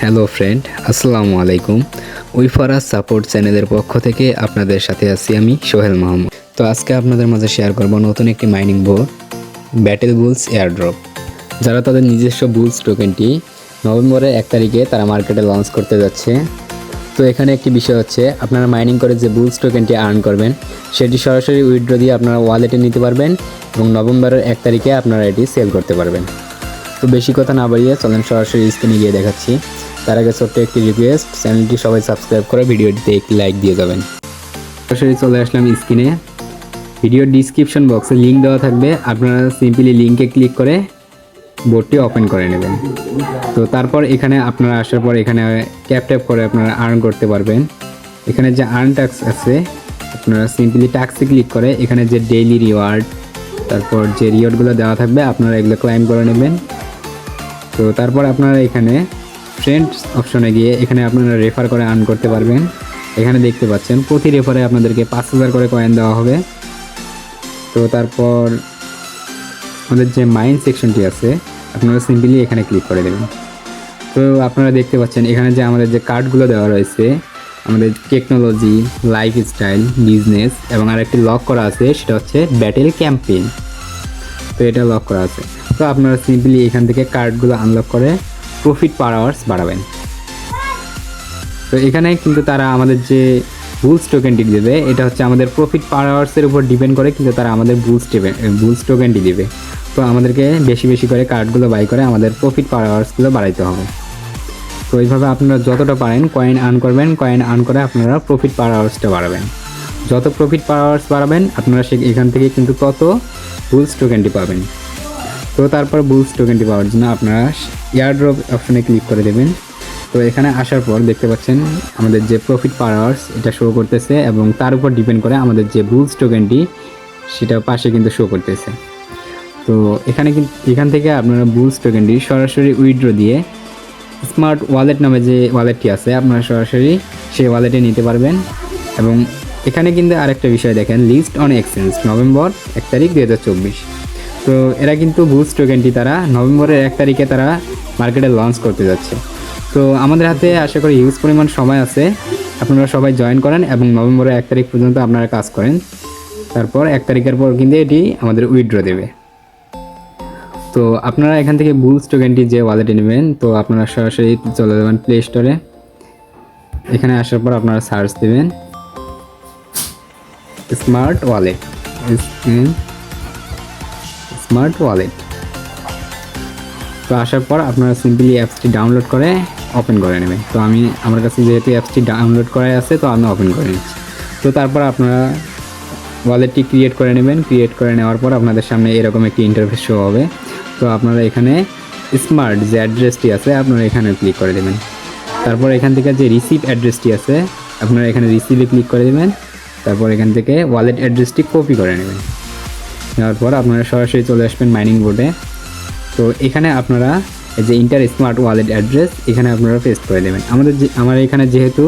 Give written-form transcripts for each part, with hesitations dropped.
Hello friend, আসসালামু আলাইকুম। উইফারাজ support চ্যানেলের পক্ষ থেকে আপনাদের সাথে আছি আমি সোহেল মাহমুদ। তো আজকে আপনাদের মাঝে শেয়ার করব নতুন একটি mining board, battle bull's airdrop. যারা তাদের নিজস্ব বুলস টোকেনটি নভেম্বরের 1 তারিখে তারা মার্কেটে লঞ্চ করতে যাচ্ছে। তো এখানে একটি বিষয় হচ্ছে, আপনারা মাইনিং করে যে বুলস টোকেনটি আর্ন করবেন সেটি সরাসরি উইথড্র দিয়ে আপনারা ওয়ালেটে নিতে পারবেন এবং নভেম্বরের 1 তারিখে আপনারা এটি সেল করতে পারবেন। তো বেশি কথা না বাড়িয়ে চলেন সরাসরি স্ক্রিনে গিয়ে দেখাচ্ছি। তার আগে ছোট্ট একটি রিকোয়েস্ট, চ্যানেলটি সবাই সাবস্ক্রাইব করে ভিডিওটিতে একটি লাইক দিয়ে যাবেন। সরাসরি চলে আসলাম স্ক্রিনে। ভিডিওর ডিসক্রিপশন বক্সে লিঙ্ক দেওয়া থাকবে, আপনারা সিম্পলি লিঙ্কে ক্লিক করে বোর্ডটি ওপেন করে নেবেন। তো তারপর এখানে আপনারা আসার পর এখানে ট্যাপ করে আপনারা আর্ন করতে পারবেন। এখানে যে আর্ন ট্যাক্স আছে, আপনারা সিম্পলি ট্যাক্সে ক্লিক করে এখানে যে ডেইলি রিওয়ার্ড, তারপর যে রিওয়ার্ডগুলো দেওয়া থাকবে আপনারা এগুলো ক্লাইম করে নেবেন। তো তারপর আপনারা এখানে ফ্রেন্ডস অপশনে গিয়ে এখানে আপনারা রেফার করে আর্ন করতে পারবেন। এখানে দেখতে পাচ্ছেন প্রতি রেফারে আপনাদেরকে 5000 করে কয়েন দেওয়া হবে। তো তারপর আমাদের যে মাইন সেকশনটি আছে আপনারা সিম্পলি এখানে ক্লিক করে দেবেন। তো আপনারা দেখতে পাচ্ছেন এখানে যে আমাদের যে কার্ডগুলো দেওয়া রয়েছে, আমাদের টেকনোলজি, লাইফস্টাইল, বিজনেস এবং আরেকটি লক করা আছে, সেটা হচ্ছে ব্যাটেল ক্যাম্পেইন। তো এটা লক করা আছে। তো আপনারা সিম্পলি এখান থেকে কার্ডগুলো আনলক করে প্রফিট পার আওয়ার্স বাড়াবেন। তো এখানে কিন্তু তারা আমাদের যে বুলস টোকেনটি দেবে, এটা হচ্ছে আমাদের প্রফিট পার আওয়ার্সের উপর ডিপেন্ড করে, কিন্তু তারা আমাদের বুলস টোকেনটি দেবে। তো আমাদেরকে বেশি বেশি করে কার্ডগুলো বাই করে আমাদের প্রফিট পার আওয়ার্সগুলো বাড়াইতে হবে। তো এইভাবে আপনারা যতটা পারেন কয়েন আর্ন করবেন, কয়েন আর্ন করে আপনারা প্রফিট পার আওয়ার্সটা বাড়াবেন। যত প্রফিট পার আওয়ার্স বাড়াবেন আপনারা এখান থেকে কিন্তু তত বুলস টোকেনটি পাবেন। তো তারপর বুলস টোকেনটি পাওয়ার জন্য আপনারা এয়ারড্রপ অপশনে ক্লিক করে দেবেন। তো এখানে আসার পর দেখতে পাচ্ছেন আমাদের যে প্রফিট পার আওয়ার্স এটা শো করতেছে এবং তার উপর ডিপেন্ড করে আমাদের যে বুলস টোকেনটি সেটা পাশে কিন্তু শো করতেছে। তো এখান থেকে আপনারা বুলস টোকেনটি সরাসরি উইথড্র দিয়ে স্মার্ট ওয়ালেট নামে যে ওয়ালেটটি আছে আপনারা সরাসরি সেই ওয়ালেটে নিতে পারবেন। এবং এখানে কিন্তু আরেকটা বিষয় দেখেন, লিস্ট অন এক্সচেঞ্জ নভেম্বর 1 তারিখ 2024। তো এরা কিন্তু বুলস টোকেনটি তারা নভেম্বরের 1 তারিখে তারা মার্কেটে লঞ্চ করতে যাচ্ছে। তো আমাদের হাতে আশা করি হিউজ পরিমাণ সময় আছে, আপনারা সবাই জয়েন করেন এবং নভেম্বরের 1 তারিখ পর্যন্ত আপনারা কাজ করেন। তারপর 1 তারিখের পর কিন্তু এটি আমাদের উইথড্র দেবে। তো আপনারা এখান থেকে বুলস টোকেনটি যে ওয়ালেটে নেবেন, তো আপনারা সরাসরি চলে যাবেন প্লে স্টোরে। এখানে আসার পর আপনারা সার্চ দেবেন স্মার্ট ওয়ালেট, স্মার্ট ওয়ালেট। তো আসার পর আপনারা সিম্পলি অ্যাপসটি ডাউনলোড করে ওপেন করে নেবেন। তো আমার কাছে যেহেতু অ্যাপসটি ডাউনলোড করাই আছে তো আমি ওপেন করে নিচ্ছি। তো তারপর আপনারা ওয়ালেটটি ক্রিয়েট করে নেবেন। ক্রিয়েট করে নেওয়ার পর আপনাদের সামনে এরকম একটি ইন্টারফেস শো হবে। তো আপনারা এখানে স্মার্ট যে অ্যাড্রেসটি আছে আপনারা এখানে ক্লিক করে দেবেন। তারপর এখান থেকে যে রিসিভ অ্যাড্রেসটি আছে আপনারা এখানে রিসিভে ক্লিক করে দেবেন। তারপর এখান থেকে ওয়ালেট অ্যাড্রেসটি কপি করে নেবেন। নেওয়ার পর আপনারা সরাসরি চলে আসবেন মাইনিং বোর্ডে। তো এখানে আপনারা যে ইন্টার স্মার্ট ওয়ালেট অ্যাড্রেস এখানে আপনারা পেস্ট করে দেবেন। আমার এখানে যেহেতু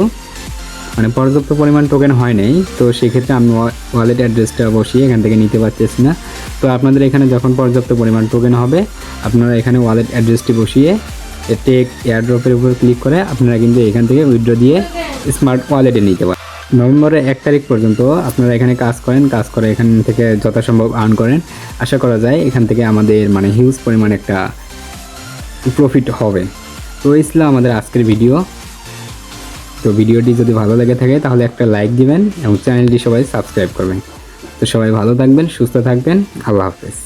পর্যাপ্ত পরিমাণ টোকেন হয় নাই, তো সেক্ষেত্রে আমি ওয়ালেট অ্যাড্রেসটা বসিয়ে এখান থেকে নিতে পারতেছি না। তো আপনাদের এখানে যখন পর্যাপ্ত পরিমাণ টোকেন হবে আপনারা এখানে ওয়ালেট অ্যাড্রেসটি বসিয়ে টেক এয়ারড্রপের উপর ক্লিক করে আপনারা কিন্তু এখান থেকে উইথড্র দিয়ে স্মার্ট ওয়ালেটে নিতে পারেন। নভেম্বরের 1 তারিখ পর্যন্ত আপনারা এখানে কাজ করে এখান থেকে যথাসম্ভব আর্ন করেন। আশা করা যায় এখান থেকে আমাদের হিউজ পরিমাণ একটা প্রফিট হবে। তো এই ছিল আমাদের আজকের ভিডিও। তো ভিডিওটি যদি ভালো লেগে থাকে তাহলে একটা লাইক দিবেন এবং চ্যানেলটি সবাই সাবস্ক্রাইব করবেন। তো সবাই ভালো থাকবেন, সুস্থ থাকবেন, আল্লাহ হাফেজ।